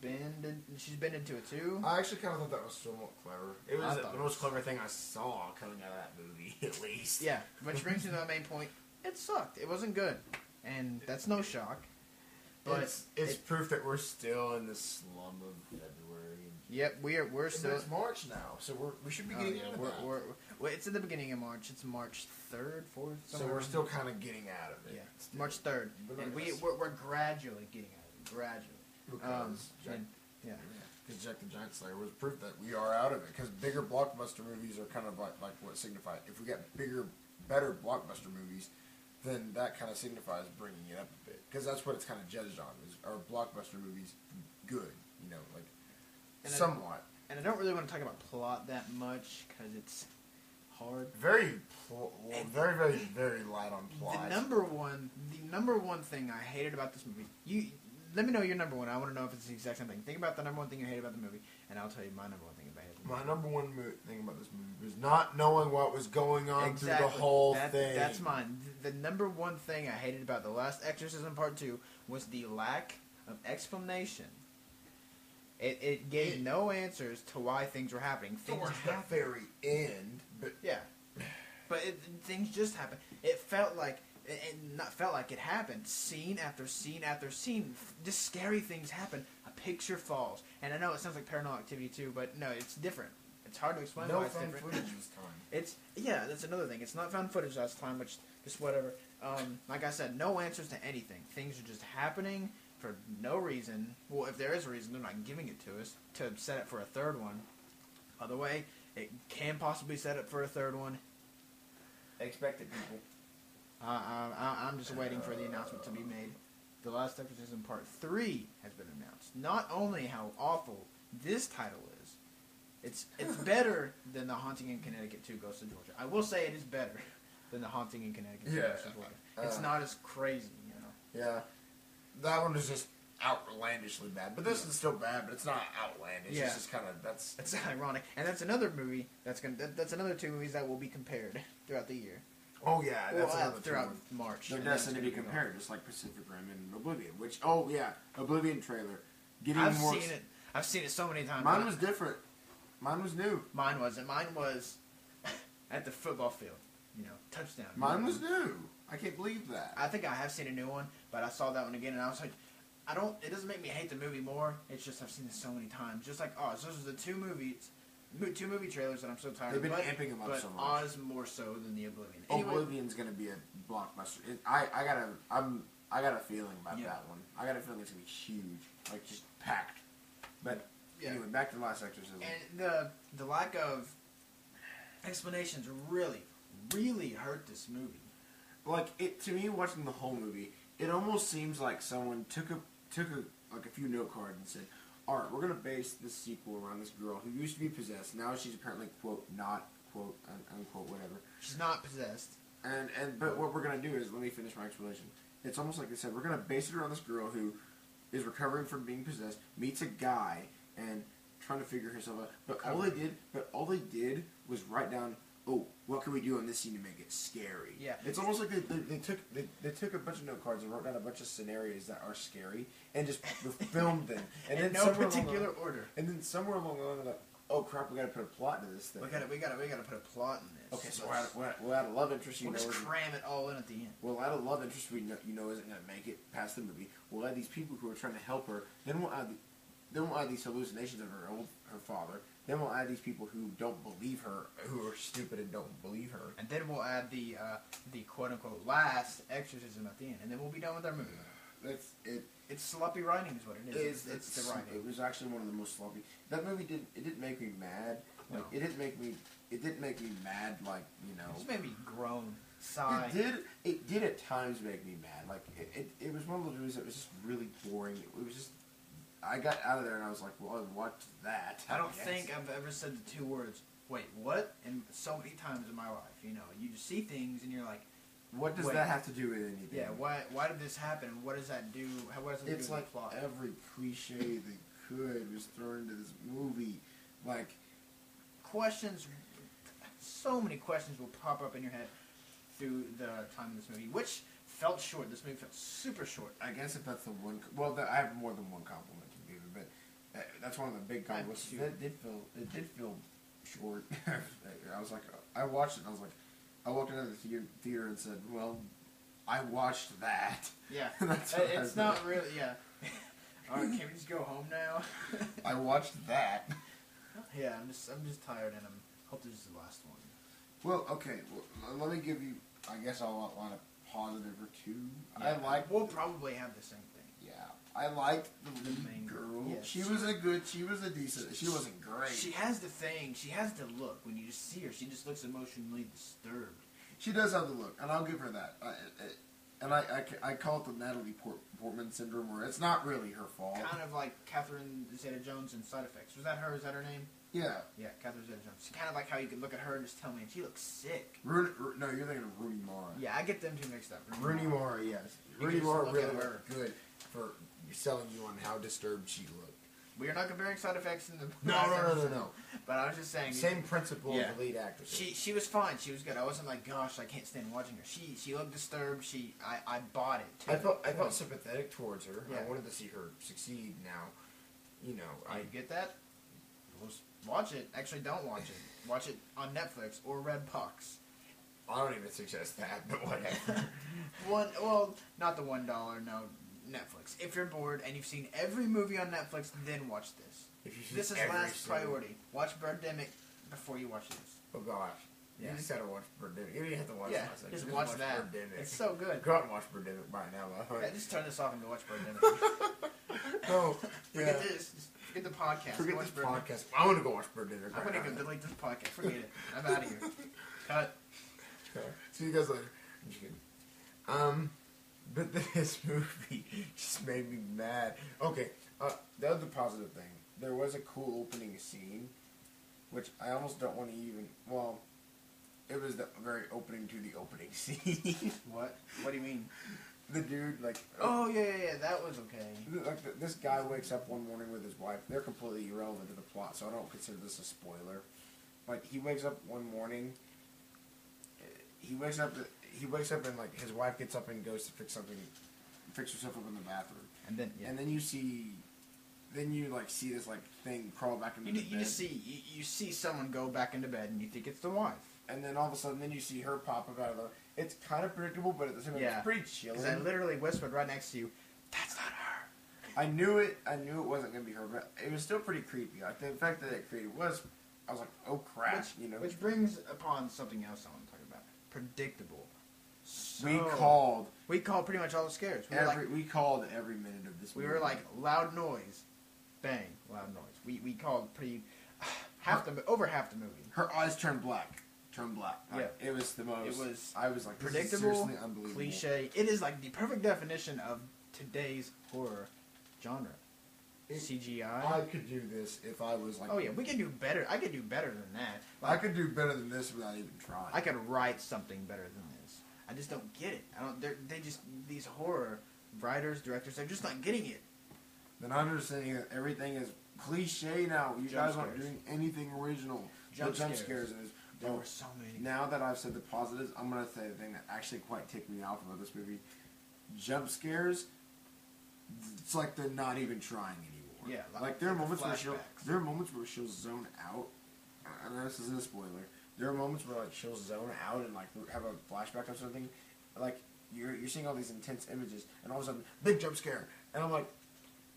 been into it too. I actually kind of thought that was somewhat clever. It was the most clever thing I saw coming out of that movie, at least. Yeah, which brings me to my main point. It sucked. It wasn't good, and that's no shock. But it's proof that we're still in the slum of February. Yep, we're still. But it's March now, so we should be getting into that. Well, it's in the beginning of March. It's March 3rd, 4th. So we're still kind of getting out of it. Yeah, it's March 3rd, and we're gradually getting out of it. Gradually. Because because Jack the Giant Slayer was proof that we are out of it. Because bigger blockbuster movies are kind of like what signify. If we get better blockbuster movies, then that kind of signifies bringing it up a bit. Because that's what it's kind of judged on. Is are blockbuster movies good? You know, like somewhat. And I don't really want to talk about plot that much because it's hard. Very, very, very light on plot. The number one thing I hated about this movie. Let me know your number one. I want to know if it's the exact same thing. Think about the number one thing you hate about the movie, and I'll tell you my number one thing about it. My number one thing about this movie was not knowing what was going on through the whole thing. That's mine. The number one thing I hated about The Last Exorcism Part 2 was the lack of explanation. It gave no answers to why things were happening. Things at the very end, but yeah, but things just happened. It felt like it happened. Scene after scene after scene, just scary things happen. A picture falls, and I know it sounds like Paranormal Activity too, but no, it's different. It's hard to explain why it's different. No found footage this time. That's another thing. It's not found footage last time, which just whatever. Like I said, no answers to anything. Things are just happening for no reason. Well, if there is a reason, they're not giving it to us to set it for a third one. By the way, it can possibly set it for a third one. Expect it, people. I'm just waiting for the announcement to be made. The Last Exorcism Part 3 has been announced. Not only how awful this title is, it's better than The Haunting in Connecticut 2 Ghosts of Georgia. I will say it is better than The Haunting in Connecticut 2 Ghosts of Georgia. It's not as crazy, you know. Yeah. That one is just outlandishly bad. But this is still bad, but it's not outlandish. Yeah. It's just kind of, It's ironic. And that's another movie, that's another two movies that will be compared throughout the year. Oh, yeah. That's another throughout March. They're destined to be compared, just like Pacific Rim and Oblivion. Which, Oblivion trailer. I've seen it so many times. Mine was different. Mine was new. Mine wasn't. Mine was at the football field. You know, touchdown. Mine was new. I can't believe that. I think I have seen a new one, but I saw that one again, and I was like, it doesn't make me hate the movie more. It's just I've seen it so many times. Just like Oz. Those are the two movie trailers that I'm so tired of. They've been amping them up so much. But Oz more so than the Oblivion. Anyway, Oblivion's gonna be a blockbuster. I got a feeling about that one. I got a feeling it's gonna be huge, like just packed. But anyway, back to The Last Exorcism. And the lack of explanations really, really hurt this movie. Like to me, watching the whole movie, it almost seems like someone took a few note cards and said, "All right, we're gonna base this sequel around this girl who used to be possessed. Now she's apparently quote not quote unquote whatever. She's not possessed. But what we're gonna do is, let me finish my explanation. It's almost like they said we're gonna base it around this girl who is recovering from being possessed, meets a guy, and trying to figure herself out. But all they did was write down, oh, what can we do on this scene to make it scary? Yeah. It's almost like they took a bunch of note cards and wrote down a bunch of scenarios that are scary and just filmed them. And in then no particular order. And then somewhere along the line, they're like, oh crap, we gotta put a plot into this thing. We gotta put a plot in this. Okay, so we'll add a love interest. We'll just cram it all in at the end. We'll add a love interest we know isn't gonna make it past the movie. We'll add these people who are trying to help her. Then we'll add these hallucinations of her father. Then we'll add these people who don't believe her, who are stupid and don't believe her. And then we'll add the quote unquote last exorcism at the end, and then we'll be done with our movie. That's it. It's sloppy writing, is what it is. It's the writing. It was actually one of the most sloppy. That movie didn't make me mad. Like, no. It didn't make me mad. Like, you know. It just made me groan, sigh. It did at times make me mad. Like it was one of those movies that was just really boring. It was just. I got out of there and I was like, well, I watched that. I don't think I've ever said the two words wait, what? And so many times in my life, you know, you just see things and you're like, what does that have to do with anything? Yeah, why did this happen? What does that do? What does it do with like the plot? every cliche they could was thrown into this movie. Like, questions, so many questions will pop up in your head through the time of this movie, which felt short. This movie felt super short. I guess if that's the one, well, I have more than one compliment to give it, but that's one of the big compliments. It did feel short. I was like, I watched it and I was like, I walked into the theater and said, well, I watched that. Yeah. That's it's not really, yeah. Alright, can we just go home now? I watched that. Yeah, I'm just tired and I hope this is the last one. Well, okay, well, let me give you, I guess I'll outline a positive or two. Yeah, we'll probably have the same thing. Yeah. I liked the main girl. Yes. She was a decent, she wasn't great. She has the thing, she has the look. When you just see her, she just looks emotionally disturbed. She does have the look, and I'll give her that. And I call it the Natalie Portman syndrome, where it's not really her fault. Kind of like Catherine Zeta-Jones in Side Effects. Was that her? Is that her name? Yeah. Yeah, Catherine Zeta-Jones. Kind of like how you could look at her and just tell me, she looks sick. No, you're thinking of Rooney Mara. Yeah, I get them two mixed up. Rooney Mara, yes. Rooney Mara really looked good for selling you on how disturbed she looked. We are not comparing Side Effects in the... No. But I was just saying... Same principle as the lead actress. She was fine. She was good. I wasn't like, gosh, I can't stand watching her. She looked disturbed. I bought it, too. I felt sympathetic towards her. Yeah. I wanted to see her succeed now. You know, you get that? Watch it. Actually, don't watch it. Watch it on Netflix or Redbox. I don't even suggest that, but whatever. Well, not the $1, no. Netflix. If you're bored and you've seen every movie on Netflix, then watch this. This is last priority. Watch Birdemic before you watch this. Oh gosh. Yeah. You just gotta watch Birdemic. You don't have to watch it. Just watch that. Birdemic. It's so good. Go out and watch Birdemic right now. Yeah, just turn this off and go watch Birdemic. No. Forget this. Just forget the podcast. Forget this podcast. I want to go watch Birdemic I'm going to go delete this podcast. Forget it. I'm out of here. Cut. See you guys later. I'm just kidding. But this movie just made me mad. Okay, the other positive thing, there was a cool opening scene, which I almost don't want to even, well, it was the very opening to the opening scene. What? What do you mean? The dude, like... Oh, yeah, that was okay. Like, this guy wakes up one morning with his wife. They're completely irrelevant to the plot, so I don't consider this a spoiler. Like, he wakes up one morning, he wakes up and like his wife gets up and goes to fix herself up in the bathroom. And then you like see this like thing crawl back into the bed. You see someone go back into bed and you think it's the wife. And then all of a sudden, then you see her pop up out of the. It's kind of predictable, but at the same time, it's pretty chilling. Because I literally whispered right next to you, "That's not her." I knew it wasn't gonna be her, but it was still pretty creepy. Like the fact that it created was, I was like, oh crap, Which brings upon something else I want to talk about. Predictable. So, we called pretty much all the scares. We called every minute of this movie. We were like, loud noise, bang, loud noise. We called pretty over half the movie. Her eyes turned black. Like, yeah, it was the most. I was like, predictable, unbelievable, cliche. It is like the perfect definition of today's horror genre. CGI. I could do this if I was like. Oh yeah, we can do better. I could do better than that. Like, I could do better than this without even trying. I could write something better than this. I just don't get it. They just these horror writers, directors, they're just not getting it. Then I'm understanding that everything is cliche now. You guys aren't doing anything original. Jump scares. There were so many. Now that I've said the positives, I'm gonna say the thing that actually quite ticked me off about this movie. Jump scares. It's like they're not even trying anymore. Yeah, like there are moments where she'll zone out. I know this isn't a spoiler. There are moments where like she'll zone out and like have a flashback or something. Like you're seeing all these intense images, and all of a sudden, big jump scare, and I'm like,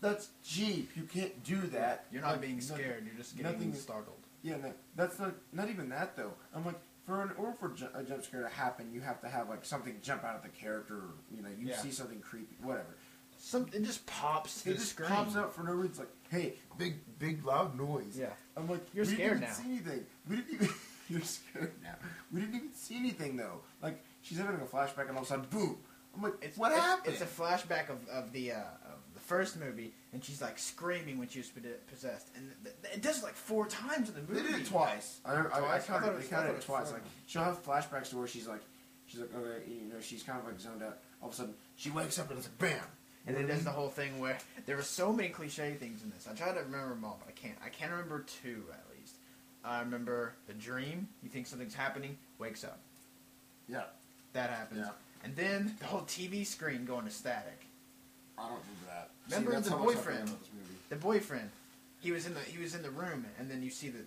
that's cheap. You can't do that. You're not being scared. You're just getting startled. Yeah, that's not even that though. I'm like, in order for a jump scare to happen, you have to have like something jump out of the character. Or, you see something creepy, whatever. It just pops. It just pops out for no reason. It's like, hey, big loud noise. Yeah. I'm like, you're scared now. We didn't even see anything. You're scared now. We didn't even see anything though. Like she's having a flashback and all of a sudden, boom. I'm like, what happened? It's a flashback of the first movie, and she's like screaming when she was possessed, and it does it like 4 times in the movie. They did it twice. I thought it counted it was twice. 4. Like she'll have flashbacks to where she's like, okay, she's kind of like zoned out. All of a sudden, she wakes up and it's like bam. And then there's the whole thing where there were so many cliche things in this. I try to remember them all, but I can't. I can remember 2 at least. I remember the dream. You think something's happening, wakes up. Yeah. That happens. Yeah. And then the whole TV screen going to static. I don't remember that. Remember See, the that's how much I boyfriend? remember this movie. The boyfriend. He was in the room, and then you see the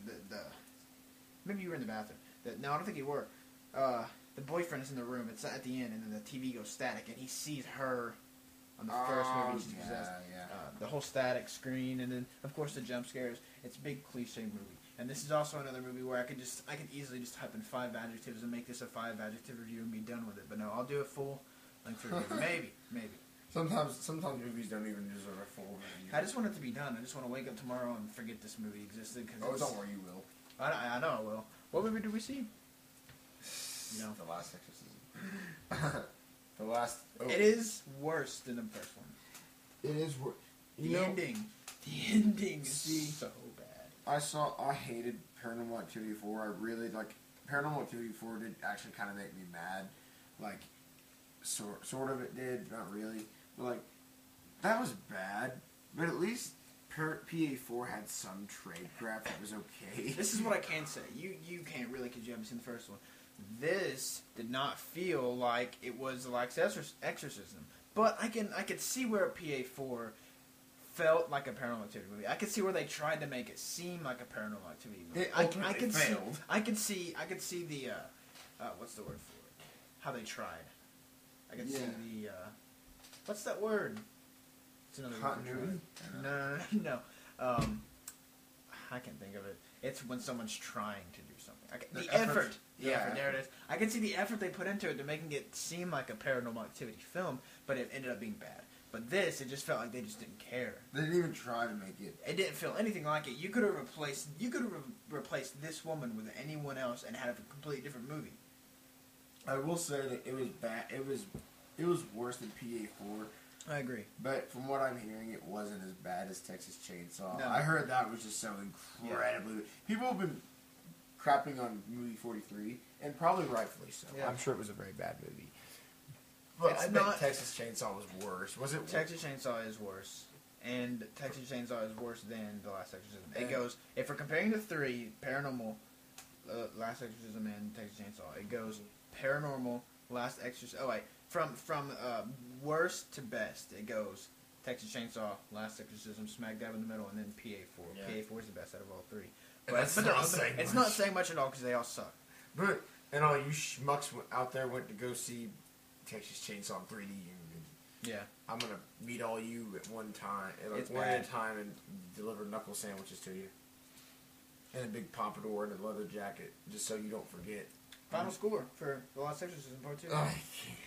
maybe you were in the bathroom. No, I don't think you were. The boyfriend is in the room. It's at the end, and then the TV goes static, and he sees her on the first movie she's possessed. The whole static screen, and then of course the jump scares. It's a big cliche movie, and this is also another movie where I could easily just type in 5 adjectives and make this a 5 adjective review and be done with it. But no, I'll do a full length review. Maybe. Sometimes movies don't even deserve a full review. I just want it to be done. I just want to wake up tomorrow and forget this movie existed. Cause don't worry, you will. I know I will. What movie did we see? The Last Exorcism. The last. Oh. It is worse than the first one. It is worse. The ending is so bad. I hated Paranormal Activity 4. I really like Paranormal Activity 4 did actually kind of make me mad. Like, sort of it did, not really. But like, that was bad. But at least PA4 had some tradecraft that was okay. This is what I can say. You can't really because you haven't seen the first one. This did not feel like it was like exorcism. But I could see where PA4 felt like a Paranormal Activity movie. I could see where they tried to make it seem like a Paranormal Activity movie. I could failed. I could see the what's the word for it? How they tried. I could see the what's that word? It's another continuity. No. I can't think of it. It's when someone's trying to do something. The effort. Yeah, there it is. I can see the effort they put into it to making it seem like a Paranormal Activity film, but it ended up being bad. But this, it just felt like they just didn't care. They didn't even try to make it. It didn't feel anything like it. You could have replaced this woman with anyone else and had a completely different movie. I will say that it was bad. It was worse than PA4. I agree. But from what I'm hearing, it wasn't as bad as Texas Chainsaw. No. I heard that was just so incredibly... Yeah. People have been crapping on movie 43, and probably rightfully so. Yeah. I'm sure it was a very bad movie. But I bet Texas Chainsaw was worse. Was it? Texas Chainsaw is worse. And Texas Chainsaw is worse than The Last Exorcism. It goes... If we're comparing the 3, Paranormal, Last Exorcism, and Texas Chainsaw, it goes Paranormal, Last Exorcism... Oh, wait. From worst to best, it goes Texas Chainsaw, Last Exorcism, smack dab in the middle, and then PA4. Yeah. PA4 is the best out of all 3. But it's not saying much at all because they all suck. But and all you schmucks out there went to go see Texas Chainsaw in 3D. Yeah, I'm gonna meet all you at one time, at a time, and deliver knuckle sandwiches to you, and a big pompadour and a leather jacket, just so you don't forget. Final score for The Last Exorcism Part 2. I can't.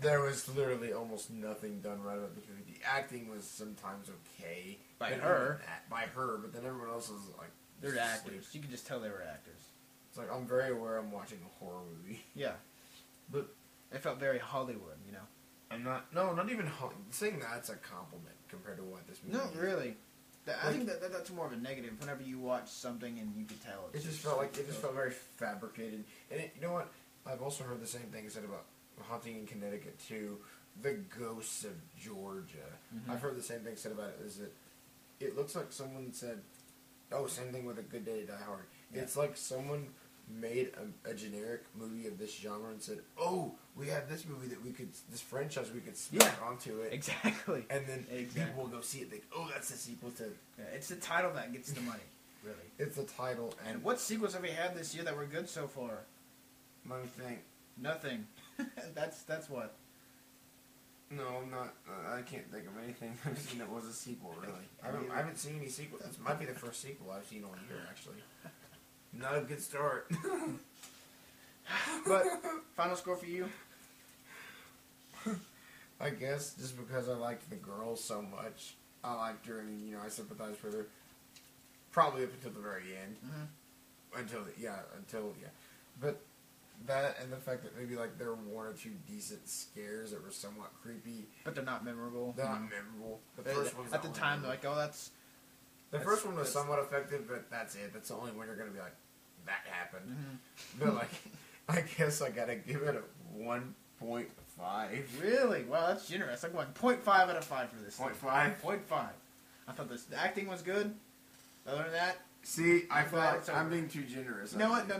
There was literally almost nothing done right about the movie. The acting was sometimes okay. By her, but then everyone else was like... They're actors. You could just tell they were actors. It's like, I'm very aware I'm watching a horror movie. Yeah. But... It felt very Hollywood, you know? I'm not... No, not even... Saying that's a compliment compared to what this movie is. No, really. I think that's more of a negative. Whenever you watch something and you can tell... It just felt very fabricated. And you know what? I've also heard the same thing said about Haunting in Connecticut too, The Ghosts of Georgia. Mm-hmm. I've heard the same thing said about it. Is that it looks like someone said, "Oh, same thing with A Good Day to Die Hard." Yeah. It's like someone made a generic movie of this genre and said, "Oh, we have this movie this franchise we could smack onto it." Exactly. And then people will go see it. And think, "Oh, that's the sequel to." Yeah, it's the title that gets the money. Really. It's the title. And what sequels have we had this year that were good so far? Let me think. Nothing. That's what. No, I'm not. I can't think of anything I've seen that was a sequel, really. I haven't seen any sequels. This might be the first sequel I've seen all year, actually. Not a good start. But, final score for you? I guess just because I liked the girl so much. I liked her, and, I sympathized with her. Probably up until the very end. Mm-hmm. Until. But that and the fact that maybe like there were one or two decent scares that were somewhat creepy, but they're not memorable. They're not memorable. The first one's at the time, they're like, oh, that's. The first one was somewhat effective, but that's it. That's the only one you're gonna be like, that happened. Mm-hmm. But like, I guess I gotta give it a 1.5. Really? Wow, that's generous. I'm going 0.5 out of 5 for this. 0.5? 0.5. I thought the acting was good. Other than that, see, I feel like I'm being too generous. You know what? No.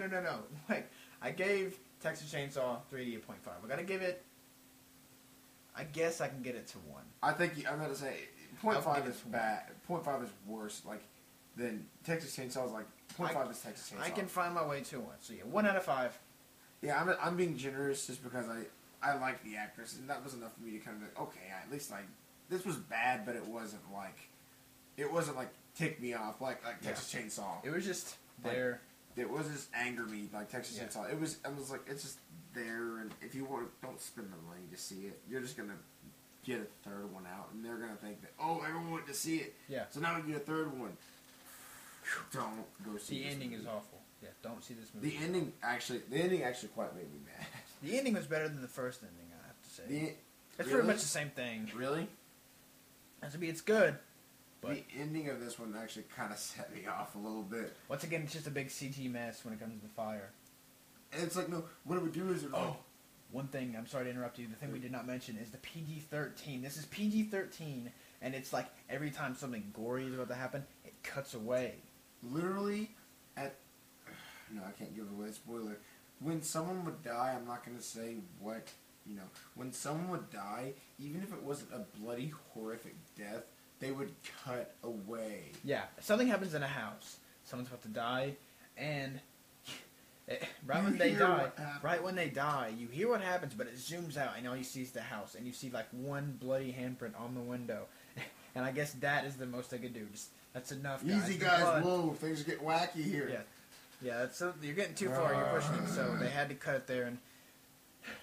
Like, I gave Texas Chainsaw 3D a 0.5. I gotta give it. I guess I can get it to 1. I think I'm gonna say 0.5 is bad. 0.5 is worse. Like, than Texas Chainsaw is like 0.5 is Texas Chainsaw. I can find my way to 1. So yeah, 1 out of 5. Yeah, I'm being generous just because I like the actress, and that was enough for me to kind of be like, okay, at least like this was bad, but it wasn't like tick me off like Texas Chainsaw. It was just there. It was just anger me like Texas Chainsaw. I was like, it's just there, and if you want, don't spend the money to see it. You're just gonna get a third one out, and they're gonna think that, oh, everyone wanted to see it. Yeah. So now we get a third one. Don't go see. The ending movie. is awful. Yeah, don't see this movie. The ending actually quite made me mad. The ending was better than the first ending, I have to say. It's really? pretty much the same thing. Really? It's good. But the ending of this one actually kind of set me off a little bit. Once again, it's just a big CG mess when it comes to the fire. And it's like, no, what it would do is... One thing, I'm sorry to interrupt you, the thing we did not mention is the PG-13. This is PG-13, and it's like every time something gory is about to happen, it cuts away. Literally, no, I can't give away a spoiler. When someone would die, I'm not going to say what, when someone would die, even if it wasn't a bloody, horrific death, they would cut away. Yeah, something happens in a house. Someone's about to die, and right when they die, you hear what happens, but it zooms out, and all you see is the house, and you see like one bloody handprint on the window. And I guess that is the most I could do. That's enough, guys. Easy, guys. Whoa, things get wacky here. Yeah. You're getting too far. You're pushing it. So they had to cut it there. And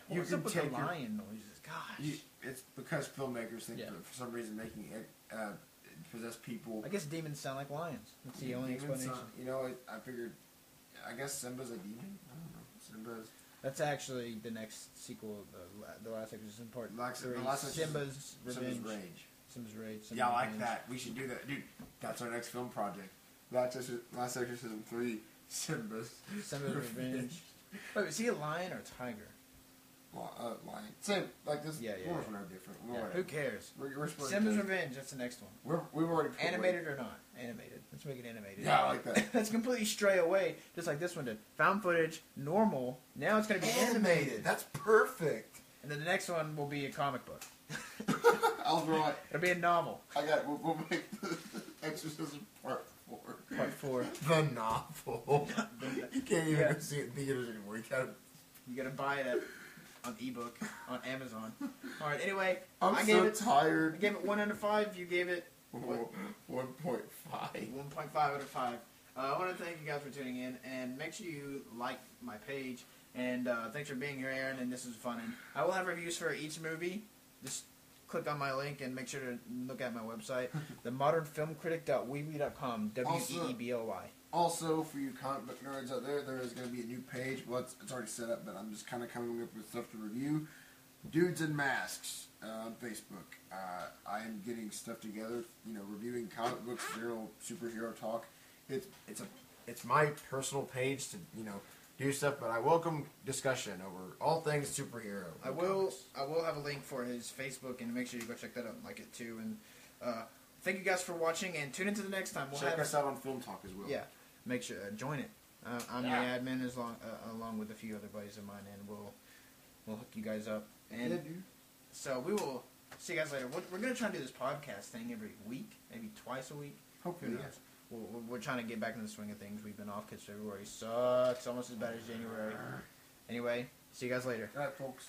what's up with the lion noises? Gosh. It's because filmmakers think that for some reason making it possess people. I guess demons sound like lions. That's the only explanation. I figured. I guess Simba's a demon. I don't know. Simba's. That's actually the next sequel, the Last Exorcism Part 3. Simba's Revenge. Simba's Rage. Yeah, I like that. We should do that, dude. That's our next film project. Last Exorcism 3. Simba's Revenge. Wait, is he a lion or a tiger? Lion. Same. Like this. Yeah. One are different. Who cares? We're Simba's Revenge. That's the next one. We've already animated or not? Animated. Let's make it animated. Yeah, I like that. Let's completely stray away, just like this one did. Found footage, normal. Now it's going to be animated. That's perfect. And then the next one will be a comic book. I'll draw it. It'll be a novel. I got it. We'll make the Exorcism Part 4. Part 4. The novel. You can't even go see it in theaters anymore. You gotta buy it on ebook on Amazon. All right. Anyway, I'm tired. I gave it 1 out of 5. You gave it 1.5. 1.5 out of 5. I want to thank you guys for tuning in, and make sure you like my page. And thanks for being here, Aaron. And this was fun. And I will have reviews for each movie. Just click on my link and make sure to look at my website, themodernfilmcritic.weebly.com. WEEBLY. Also, for you comic book nerds out there, there is going to be a new page. Well, it's already set up, but I'm just kind of coming up with stuff to review. Dudes in Masks on Facebook. I am getting stuff together, reviewing comic books, general superhero talk. It's my personal page to, do stuff, but I welcome discussion over all things superhero. I will have a link for his Facebook, and make sure you go check that out and like it too. And thank you guys for watching, and tune into the next time. Check us out on Film Talk as well. Yeah, make sure join it. I'm the admin along with a few other buddies of mine, and we'll hook you guys up. And yeah, dude. So we will see you guys later. We're gonna try to do this podcast thing every week, maybe twice a week. Hopefully, yes. We're trying to get back in the swing of things. We've been off because February sucks, almost as bad as January. Anyway, see you guys later. All right, folks.